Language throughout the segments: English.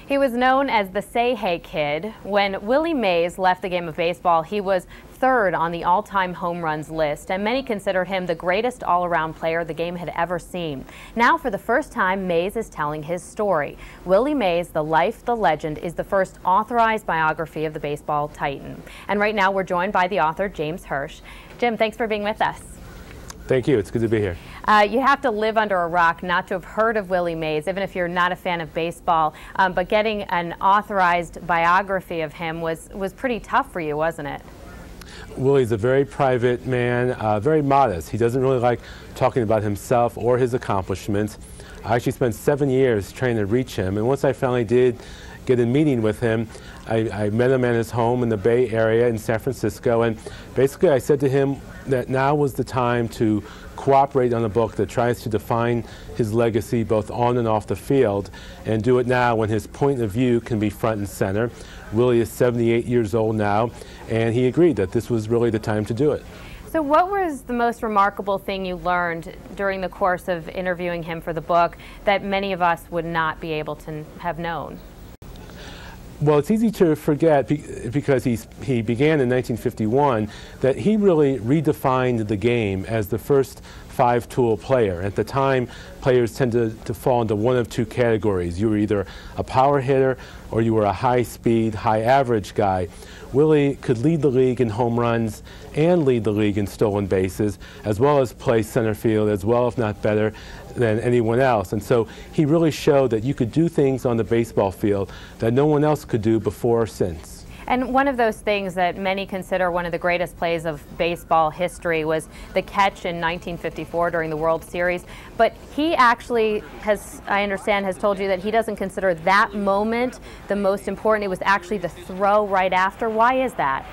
He was known as the Say Hey Kid. When Willie Mays left the game of baseball, he was third on the all-time home runs list, and many considered him the greatest all-around player the game had ever seen. Now, for the first time, Mays is telling his story. Willie Mays, The Life, the Legend, is the first authorized biography of the baseball titan. And right now, we're joined by the author, Jim Hirsch. Jim, thanks for being with us. Thank you. It's good to be here. You have to live under a rock not to have heard of Willie Mays, even if you're not a fan of baseball. But getting an authorized biography of him was pretty tough for you, wasn't it? Willie's a very private man, very modest. He doesn't really like talking about himself or his accomplishments. I actually spent 7 years trying to reach him, and once I finally did get a meeting with him, I met him at his home in the Bay Area in San Francisco, and basically I said to him that now was the time to cooperate on a book that tries to define his legacy both on and off the field, and do it now when his point of view can be front and center. Willie is 78 years old now, and he agreed that this was really the time to do it. So what was the most remarkable thing you learned during the course of interviewing him for the book that many of us would not be able to have known? Well, it's easy to forget because he began in 1951 that he really redefined the game as the first five-tool player. At the time, players tended to fall into one of two categories. You were either a power hitter or you were a high-speed, high-average guy. Willie could lead the league in home runs and lead the league in stolen bases, as well as play center field, as well, if not better, than anyone else. And so he really showed that you could do things on the baseball field that no one else could do before or since. And one of those things that many consider one of the greatest plays of baseball history was the catch in 1954 during the World Series. But he actually has, I understand, has told you that he doesn't consider that moment the most important. It was actually the throw right after. Why is that?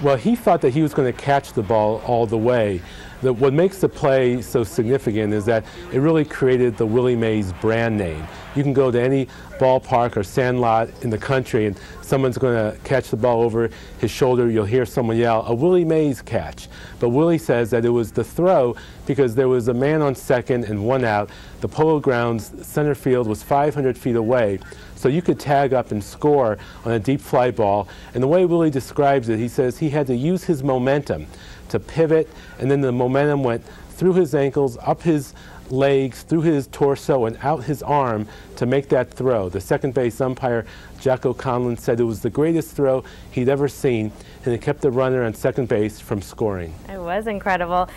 Well, he thought that he was going to catch the ball all the way. What makes the play so significant is that it really created the Willie Mays brand name. You can go to any ballpark or sandlot in the country and someone's going to catch the ball over his shoulder. You'll hear someone yell, "A Willie Mays catch." But Willie says that it was the throw because there was a man on second and one out. The Polo Grounds center field was 500 feet away, so you could tag up and score on a deep fly ball. And the way Willie describes it, he says he had to use his momentum to pivot, and then the momentum went through his ankles, up his legs, through his torso, and out his arm to make that throw. The second base umpire, Jack O'Connell, said it was the greatest throw he'd ever seen, and it kept the runner on second base from scoring. It was incredible.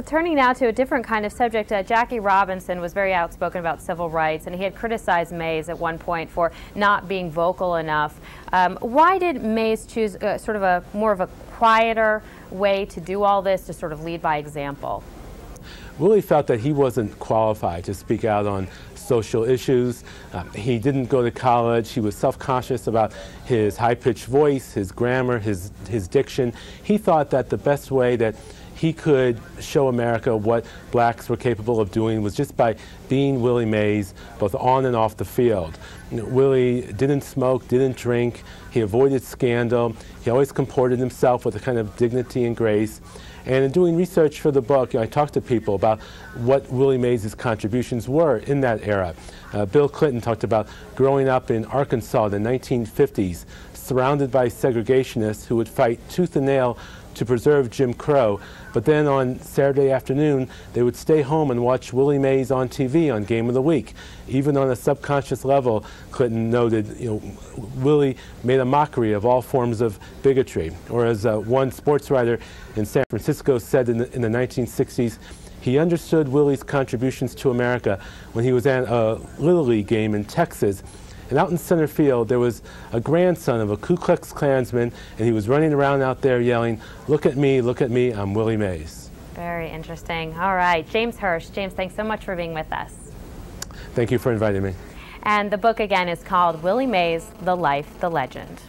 Turning now to a different kind of subject, Jackie Robinson was very outspoken about civil rights, and he had criticized Mays at one point for not being vocal enough. Why did Mays choose sort of more of a quieter way to do all this, to sort of lead by example? Willie felt that he wasn't qualified to speak out on social issues. He didn't go to college. He was self-conscious about his high-pitched voice, his grammar, his diction. He thought that the best way that he could show America what blacks were capable of doing was just by being Willie Mays, both on and off the field. You know, Willie didn't smoke, didn't drink. He avoided scandal. He always comported himself with a kind of dignity and grace. And in doing research for the book, I talked to people about what Willie Mays' contributions were in that era. Bill Clinton talked about growing up in Arkansas in the 1950s, surrounded by segregationists who would fight tooth and nail to preserve Jim Crow, but then on Saturday afternoon they would stay home and watch Willie Mays on TV on Game of the Week. Even on a subconscious level, Clinton noted, Willie made a mockery of all forms of bigotry. Or as one sports writer in San Francisco said in the 1960s, he understood Willie's contributions to America when he was at a Little League game in Texas. And out in center field, there was a grandson of a Ku Klux Klansman, and he was running around out there yelling, look at me, I'm Willie Mays." Very interesting. All right, Jim Hirsch. James, thanks so much for being with us. Thank you for inviting me. And the book again is called Willie Mays, The Life, the Legend.